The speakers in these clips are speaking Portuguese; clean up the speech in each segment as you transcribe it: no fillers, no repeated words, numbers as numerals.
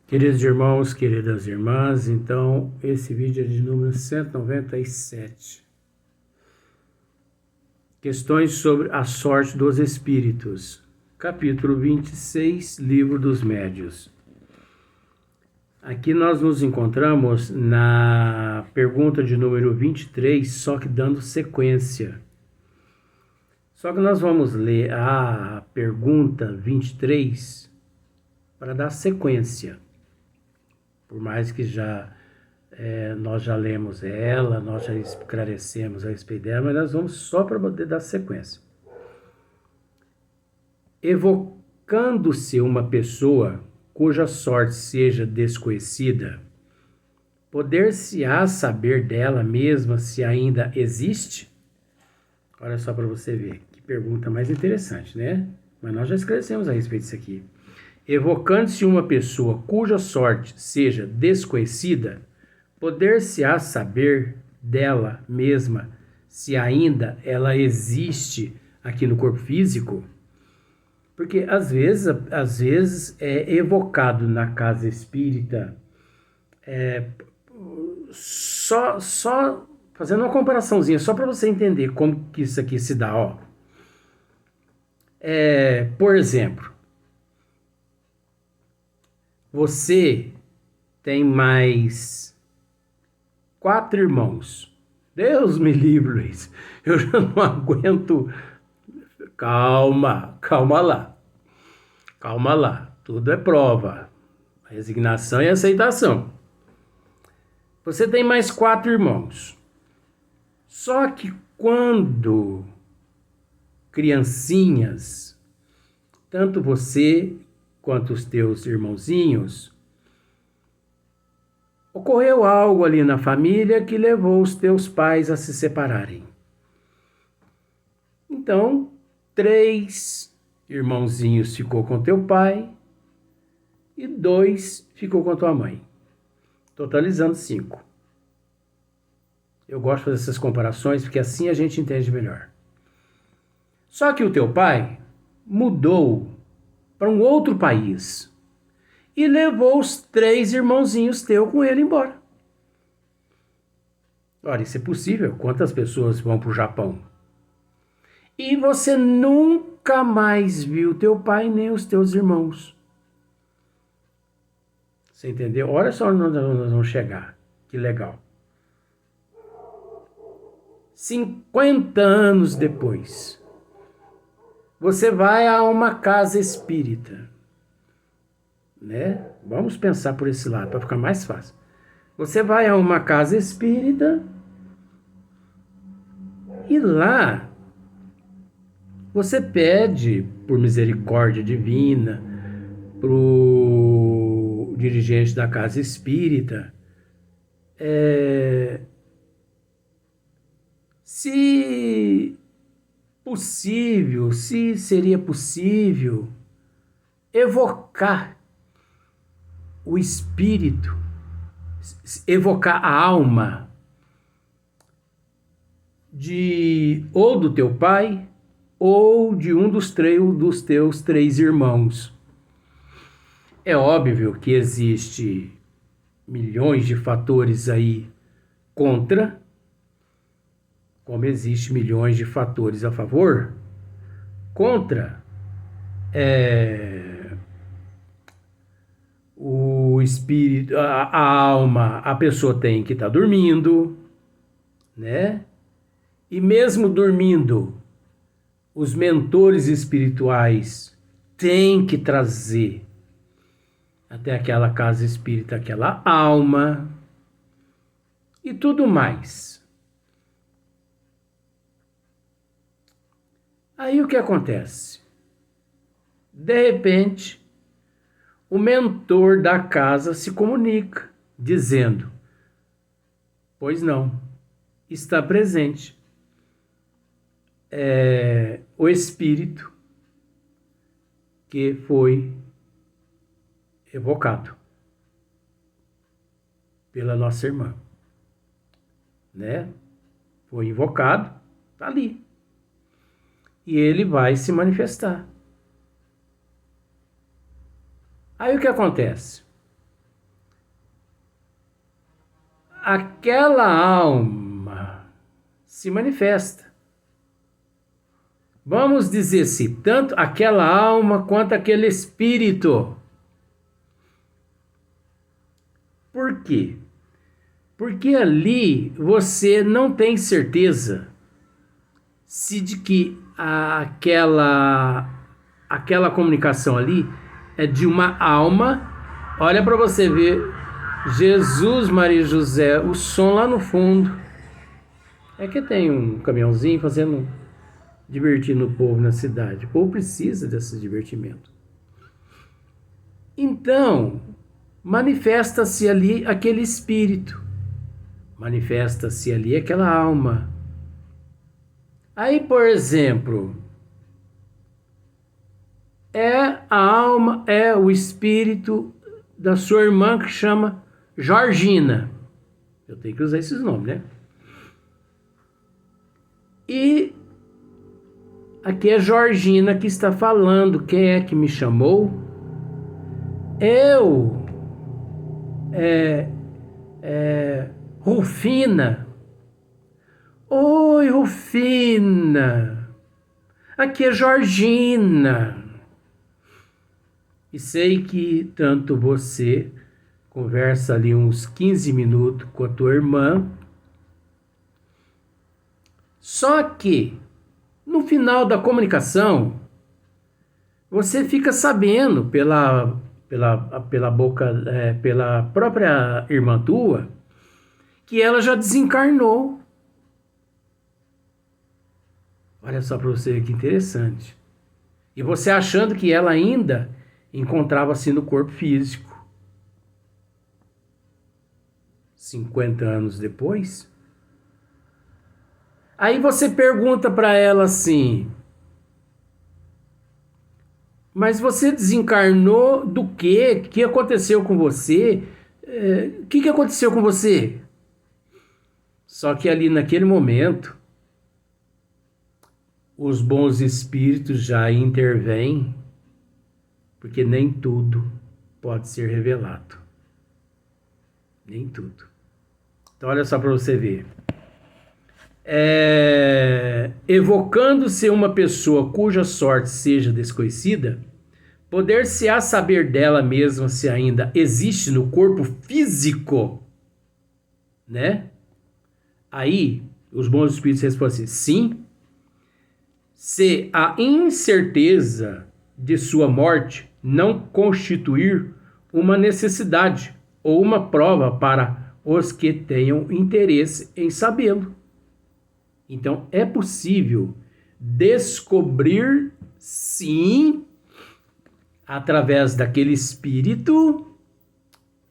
Queridos irmãos, queridas irmãs, então esse vídeo é de número 197. Questões sobre a sorte dos espíritos. Capítulo 26, Livro dos Médios. Aqui nós nos encontramos na pergunta de número 23, só que dando sequência. Só que nós vamos ler a pergunta 23 para dar sequência. Por mais que nós já lemos ela, nós já esclarecemos a respeito dela, mas nós vamos só para poder dar sequência. Evocando-se uma pessoa cuja sorte seja desconhecida, poder-se-á saber dela mesma se ainda existe? Olha só para você ver, que pergunta mais interessante, né? Mas nós já esclarecemos a respeito disso aqui. Evocando-se uma pessoa cuja sorte seja desconhecida, poder-se-á saber dela mesma se ainda ela existe aqui no corpo físico? Porque às vezes é evocado na casa espírita, só fazendo uma comparaçãozinha, só para você entender como que isso aqui se dá, ó. Por exemplo, você tem mais 4 irmãos. Deus me livre, Luiz. Eu já não aguento. Calma lá. Calma lá. Tudo é prova. Resignação e aceitação. Você tem mais 4 irmãos. Só que quando criancinhas, tanto você quanto os teus irmãozinhos, ocorreu algo ali na família que levou os teus pais a se separarem. Então, 3 irmãozinhos ficou com teu pai e 2 ficou com tua mãe, totalizando 5. Eu gosto de fazer essas comparações porque assim a gente entende melhor. Só que o teu pai mudou para um outro país e levou os 3 irmãozinhos teus com ele embora. Olha, isso é possível. Quantas pessoas vão para o Japão? E você nunca mais viu teu pai nem os teus irmãos. Você entendeu? Olha só onde nós vamos chegar. Que legal. 50 anos depois, você vai a uma casa espírita, né? Vamos pensar por esse lado para ficar mais fácil. Você vai a uma casa espírita e lá você pede por misericórdia divina pro dirigente da casa espírita se seria possível evocar o espírito, evocar a alma ou do teu pai ou de um dos teus 3 irmãos. É óbvio que existe milhões de fatores aí contra, como existe milhões de fatores a favor. Contra o espírito, a alma, a pessoa tem que estar dormindo, né? E mesmo dormindo, os mentores espirituais têm que trazer até aquela casa espírita aquela alma e tudo mais. Aí o que acontece? De repente, o mentor da casa se comunica, dizendo: pois não, está presente o espírito que foi evocado pela nossa irmã, né? Foi invocado, tá ali. E ele vai se manifestar. Aí o que acontece? aquela alma se manifesta. Vamos dizer assim, tanto aquela alma quanto aquele espírito. Por quê? Porque ali você não tem certeza se de que aquela comunicação ali é de uma alma. Olha para você ver, Jesus, Maria e José, o som lá no fundo. É que tem um caminhãozinho divertindo o povo na cidade. O povo precisa desse divertimento. Então, manifesta-se ali aquele espírito. Manifesta-se ali aquela alma. Aí, por exemplo, é a alma, é o espírito da sua irmã que chama Georgina. Eu tenho que usar esses nomes, né? E aqui é Georgina que está falando. Quem é que me chamou? Eu. Rufina. Oi, Rufina. Aqui é Georgina. E sei que tanto você conversa ali uns 15 minutos com a tua irmã. Só que, no final da comunicação, você fica sabendo pela boca, pela própria irmã tua, que ela já desencarnou. Olha só para você ver que interessante. E você achando que ela ainda encontrava-se no corpo físico. 50 anos depois. Aí você pergunta para ela assim: mas você desencarnou do quê? O que aconteceu com você? O que aconteceu com você? Só que ali naquele momento, os bons espíritos já intervêm, porque nem tudo pode ser revelado. Nem tudo. Então olha só para você ver. Evocando-se uma pessoa cuja sorte seja desconhecida, poder-se-á saber dela mesma se ainda existe no corpo físico, né? Aí, os bons espíritos respondem assim: sim, se a incerteza de sua morte não constituir uma necessidade ou uma prova para os que tenham interesse em sabê-lo. Então, é possível descobrir, sim, através daquele espírito,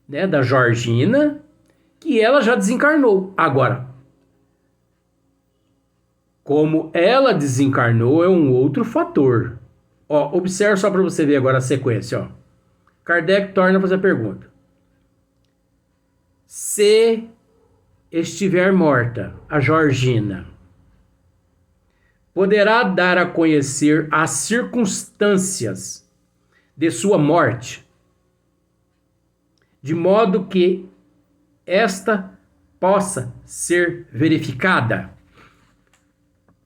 né, da Georgina, que ela já desencarnou. Agora, como ela desencarnou é um outro fator. Ó, observe só para você ver agora a sequência. Ó. Kardec torna a fazer a pergunta. Se estiver morta a Georgina, poderá dar a conhecer as circunstâncias de sua morte, de modo que esta possa ser verificada?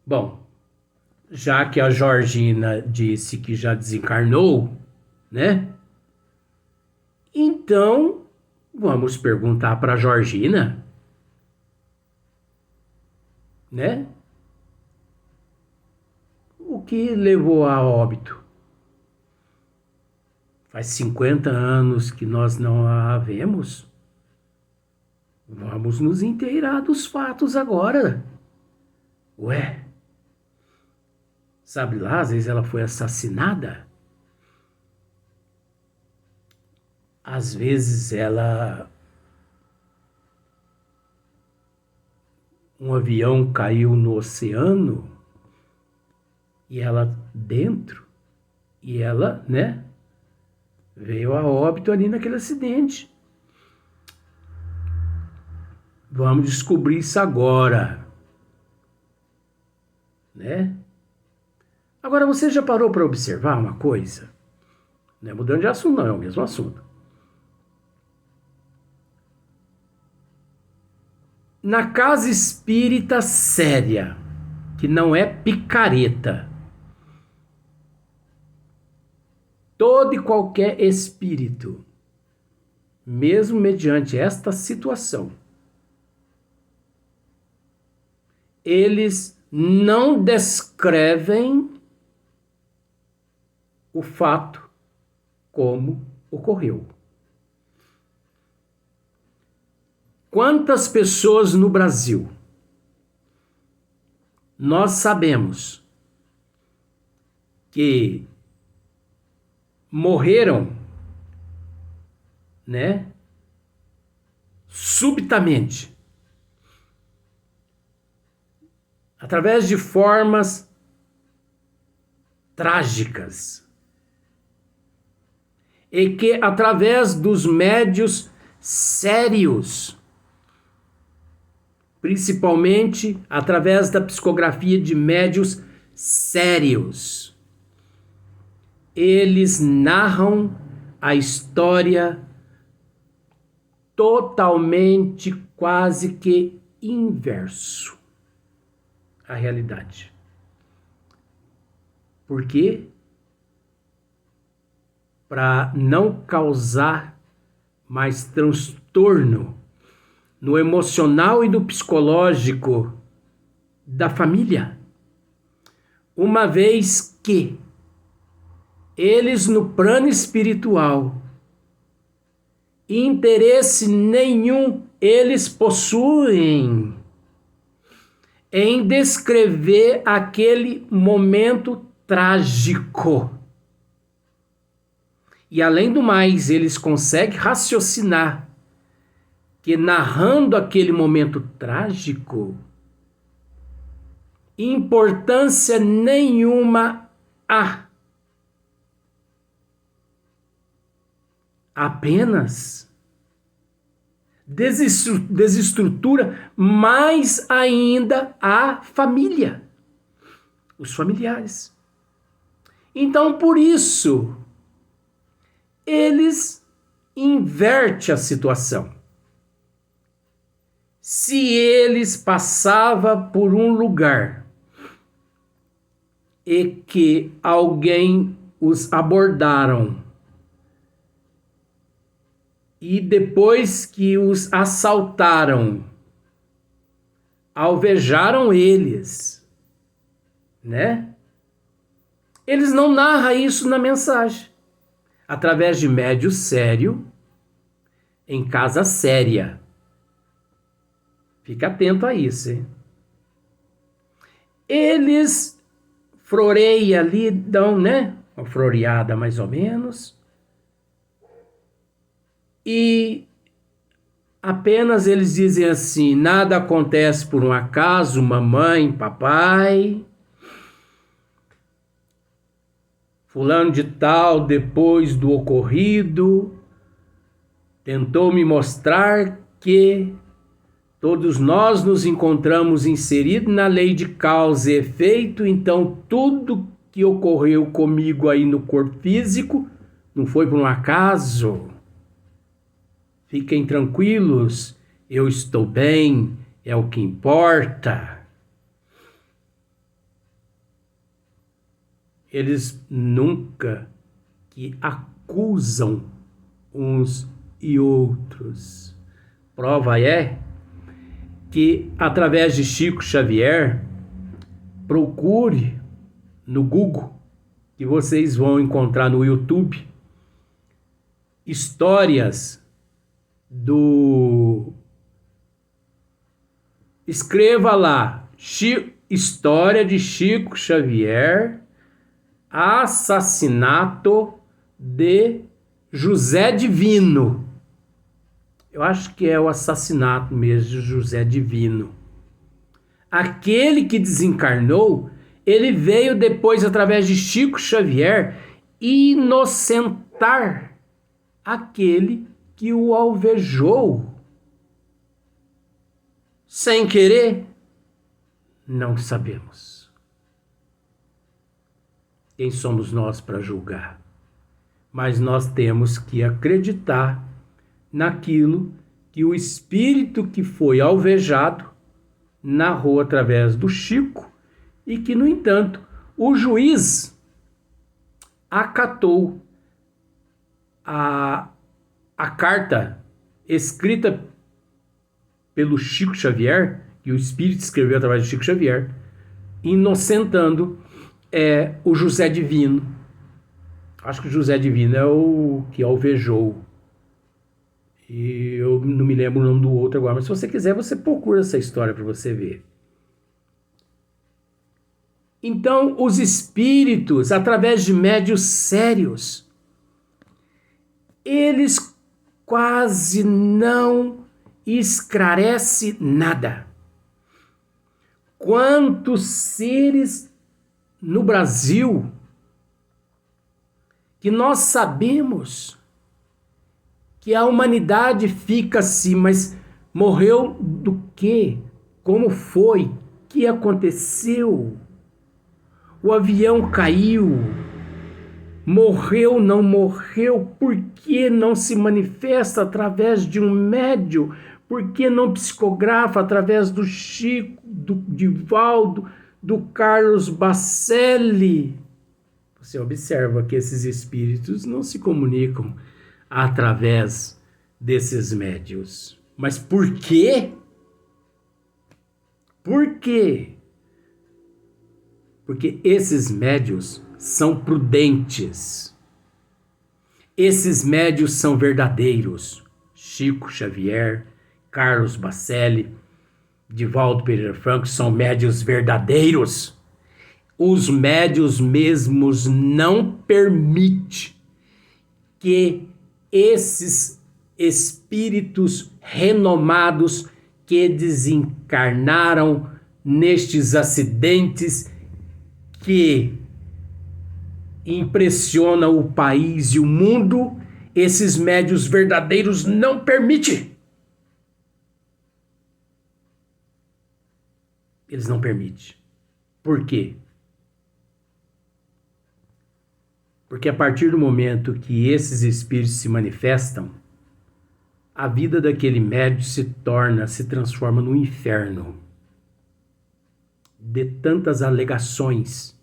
Bom, já que a Georgina disse que já desencarnou, né? Então, vamos perguntar para a Georgina, né? O que levou a óbito? Faz 50 anos que nós não a vemos. Vamos nos inteirar dos fatos agora. Ué, sabe lá, às vezes ela foi assassinada. Às vezes um avião caiu no oceano e ela dentro, e ela, né, veio a óbito ali naquele acidente. Vamos descobrir isso agora, né? Agora, você já parou para observar uma coisa? Não é mudando de assunto, não, é o mesmo assunto. Na casa espírita séria, que não é picareta, todo e qualquer espírito, mesmo mediante esta situação, eles não descrevem o fato como ocorreu. Quantas pessoas no Brasil nós sabemos que morreram, né, subitamente, através de formas trágicas, e que através dos médios sérios, principalmente através da psicografia de médios sérios, eles narram a história totalmente, quase que inverso à realidade. Por quê? Para não causar mais transtorno no emocional e no psicológico da família, uma vez que eles no plano espiritual, interesse nenhum eles possuem em descrever aquele momento trágico. E além do mais, eles conseguem raciocinar que narrando aquele momento trágico, importância nenhuma há. Apenas desestrutura mais ainda a família, os familiares. Então, por isso, eles invertem a situação. Se eles passavam por um lugar e que alguém os abordaram e depois que os assaltaram, alvejaram eles, né? Eles não narram isso na mensagem. Através de médio sério, em casa séria. Fica atento a isso, hein? Eles floreiam ali, dão, né? Uma floreada mais ou menos. E apenas eles dizem assim: nada acontece por um acaso, mamãe, papai. Fulano de tal, depois do ocorrido, tentou me mostrar que todos nós nos encontramos inseridos na lei de causa e efeito, então tudo que ocorreu comigo aí no corpo físico não foi por um acaso. Fiquem tranquilos, eu estou bem, é o que importa. Eles nunca que acusam uns e outros. Prova é que, através de Chico Xavier, procure no Google, que vocês vão encontrar no YouTube, histórias escreva lá, história de Chico Xavier, assassinato de José Divino. Eu acho que é o assassinato mesmo de José Divino. Aquele que desencarnou, ele veio depois, através de Chico Xavier, inocentar aquele que o alvejou. Sem querer? Não sabemos. Quem somos nós para julgar? Mas nós temos que acreditar naquilo que o espírito que foi alvejado narrou através do Chico e que, no entanto, o juiz acatou a carta escrita pelo Chico Xavier, que o espírito escreveu através do Chico Xavier, inocentando o José Divino. Acho que o José Divino é o que alvejou. E eu não me lembro o nome do outro agora, mas se você quiser, você procura essa história para você ver. Então, os espíritos, através de médiuns sérios, eles quase não esclarecem nada. Quantos seres no Brasil que nós sabemos que a humanidade fica assim, mas morreu do quê? Como foi? O que aconteceu? O avião caiu? Morreu, não morreu? Por que não se manifesta através de um médium? Por que não psicografa através do Chico, do Divaldo, do Carlos Bacelli? Você observa que esses espíritos não se comunicam através desses médiuns. Mas por quê? Por quê? Porque esses médiuns são prudentes. Esses médiuns são verdadeiros. Chico Xavier, Carlos Bacelli, Divaldo Pereira Franco são médiuns verdadeiros. Os médiuns mesmos não permitem que esses espíritos renomados que desencarnaram nestes acidentes que impressionam o país e o mundo, esses médiuns verdadeiros não permitem. Eles não permitem. Por quê? Porque a partir do momento que esses espíritos se manifestam, a vida daquele médium se transforma no inferno. De tantas alegações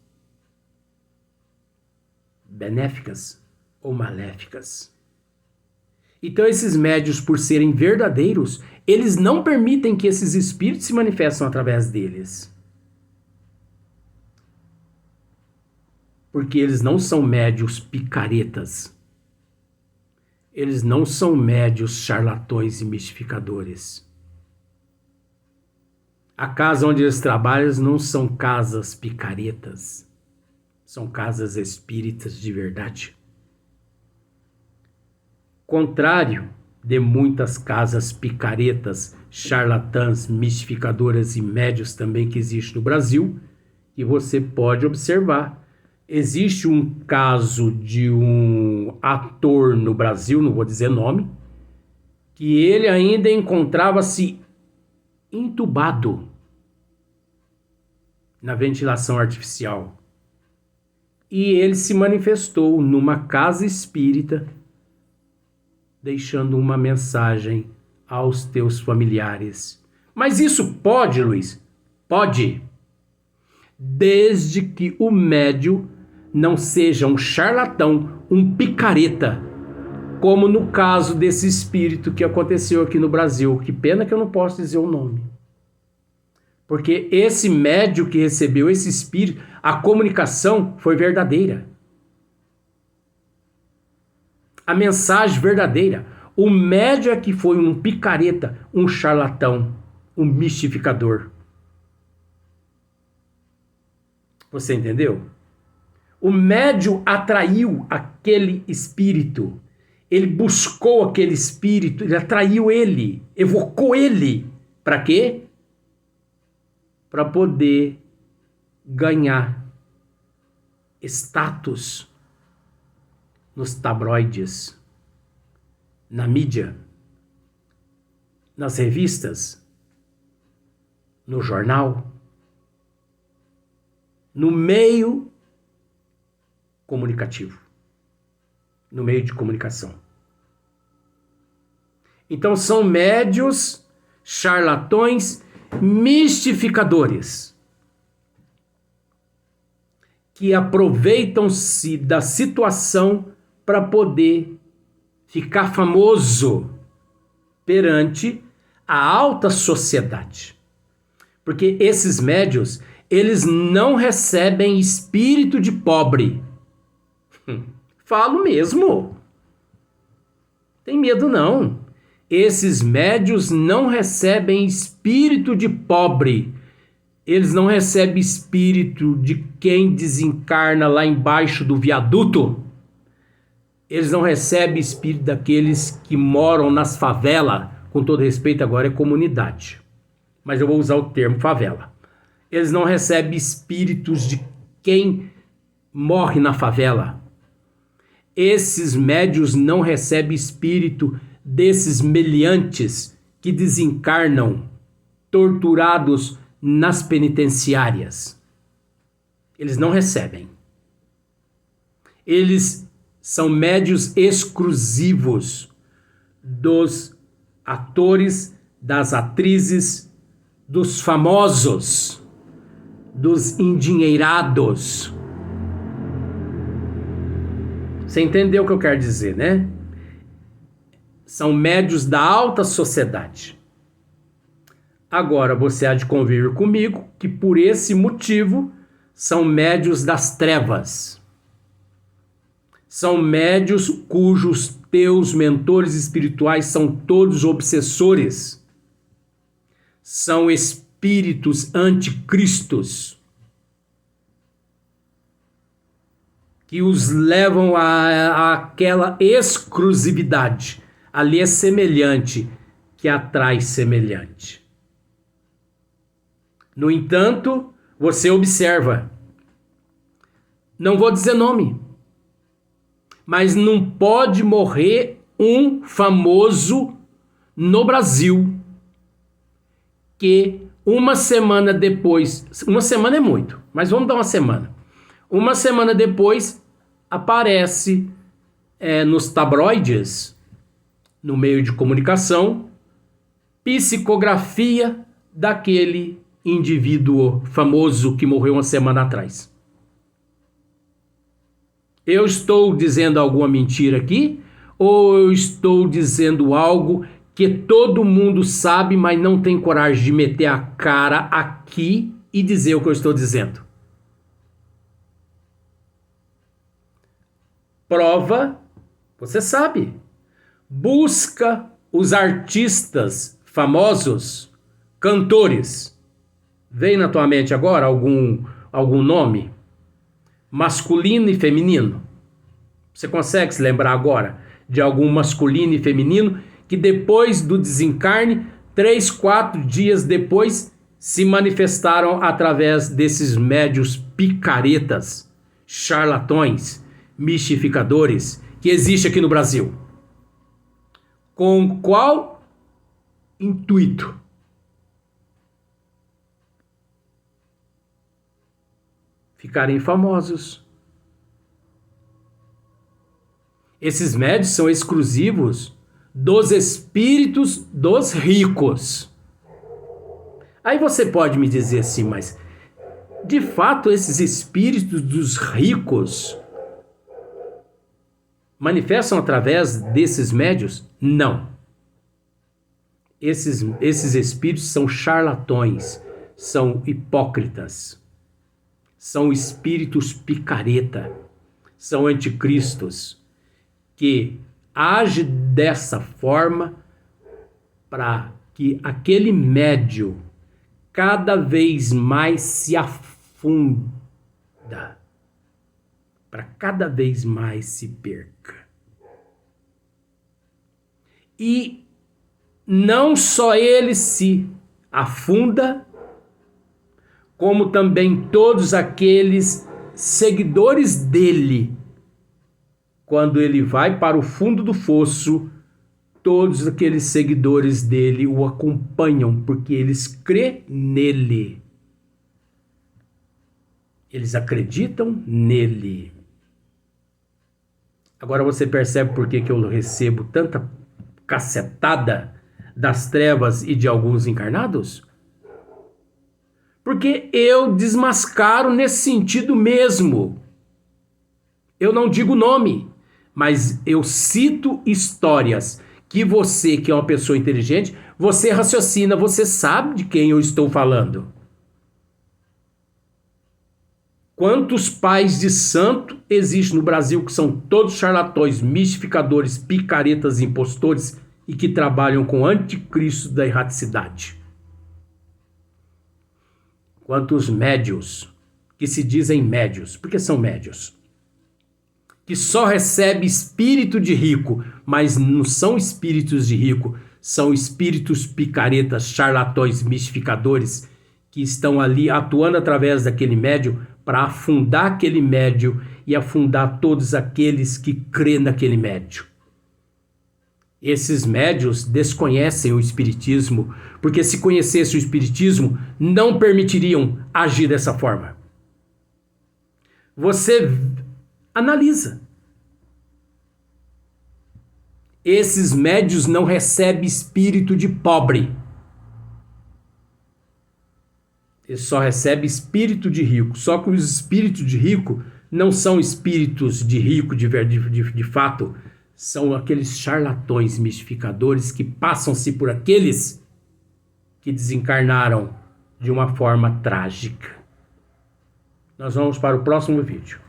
benéficas ou maléficas. Então esses médiuns, por serem verdadeiros, eles não permitem que esses espíritos se manifestem através deles. Porque eles não são médiuns picaretas. Eles não são médiuns charlatões e mistificadores. A casa onde eles trabalham não são casas picaretas. São casas espíritas de verdade. Contrário de muitas casas picaretas, charlatãs, mistificadoras e médiuns também que existem no Brasil, que você pode observar. Existe um caso de um ator no Brasil, não vou dizer nome, que ele ainda encontrava-se entubado na ventilação artificial. E ele se manifestou numa casa espírita, deixando uma mensagem aos teus familiares. Mas isso pode, Luiz? Pode. Desde que o médium não seja um charlatão, um picareta, como no caso desse espírito que aconteceu aqui no Brasil. Que pena que eu não posso dizer o nome. Porque esse médium que recebeu esse espírito, a comunicação foi verdadeira. A mensagem verdadeira. O médium é que foi um picareta, um charlatão, um mistificador. Você entendeu? O médium atraiu aquele espírito. Ele buscou aquele espírito, ele atraiu ele, evocou ele. Para quê? Para poder ganhar status nos tabloides, na mídia, nas revistas, no jornal, no meio comunicativo, no meio de comunicação. Então são médios, charlatões, mistificadores, que aproveitam-se da situação para poder ficar famoso perante a alta sociedade. Porque esses médios, eles não recebem espírito de pobre. Falo mesmo. Tem medo não. Esses médios não recebem espírito de pobre. Eles não recebem espírito de quem desencarna lá embaixo do viaduto. Eles não recebem espírito daqueles que moram nas favelas. Com todo respeito, agora é comunidade. Mas eu vou usar o termo favela. Eles não recebem espíritos de quem morre na favela. Esses médios não recebem espírito desses meliantes que desencarnam, torturados nas penitenciárias. Eles não recebem. Eles são médios exclusivos dos atores, das atrizes, dos famosos, dos endinheirados. Você entendeu o que eu quero dizer, né? São médios da alta sociedade. Agora você há de convir comigo que por esse motivo são médios das trevas. São médios cujos teus mentores espirituais são todos obsessores. São espíritos anticristos que os levam àquela exclusividade. Ali é semelhante que atrai semelhante. No entanto, você observa, não vou dizer nome, mas não pode morrer um famoso no Brasil que uma semana depois, uma semana é muito, mas vamos dar uma semana. Uma semana depois aparece nos tabloides, no meio de comunicação, psicografia daquele indivíduo famoso que morreu uma semana atrás. Eu estou dizendo alguma mentira aqui? Ou eu estou dizendo algo que todo mundo sabe, mas não tem coragem de meter a cara aqui e dizer o que eu estou dizendo? Prova, você sabe. Busca os artistas famosos, cantores. Vem na tua mente agora algum nome? Masculino e feminino. Você consegue se lembrar agora de algum masculino e feminino que depois do desencarne, 3, 4 dias depois, se manifestaram através desses médios picaretas, charlatões, mistificadores que existe aqui no Brasil? Com qual intuito? Ficarem famosos. Esses médios são exclusivos dos espíritos dos ricos. Aí você pode me dizer assim, mas de fato esses espíritos dos ricos manifestam através desses médios? Não. Esses espíritos são charlatões, são hipócritas, são espíritos picareta, são anticristos, que agem dessa forma para que aquele médio cada vez mais se afunda, para cada vez mais se perca. E não só ele se afunda, como também todos aqueles seguidores dele. Quando ele vai para o fundo do fosso, todos aqueles seguidores dele o acompanham, porque eles crêem nele. Eles acreditam nele. Agora você percebe por que eu recebo tanta cacetada das trevas e de alguns encarnados? Porque eu desmascaro nesse sentido mesmo. Eu não digo nome, mas eu cito histórias que você, que é uma pessoa inteligente, você raciocina, você sabe de quem eu estou falando. Quantos pais de santo existem no Brasil que são todos charlatões, mistificadores, picaretas, impostores e que trabalham com o anticristo da erraticidade? Quantos médios que se dizem médios, porque são médios, que só recebe espírito de rico, mas não são espíritos de rico, são espíritos picaretas, charlatões, mistificadores, que estão ali atuando através daquele médio para afundar aquele médio e afundar todos aqueles que crêem naquele médio. Esses médios desconhecem o espiritismo, porque se conhecesse o espiritismo, não permitiriam agir dessa forma. Você analisa. Esses médios não recebem espírito de pobre. Ele só recebe espírito de rico. Só que os espíritos de rico não são espíritos de rico de fato. São aqueles charlatões mistificadores que passam-se por aqueles que desencarnaram de uma forma trágica. Nós vamos para o próximo vídeo.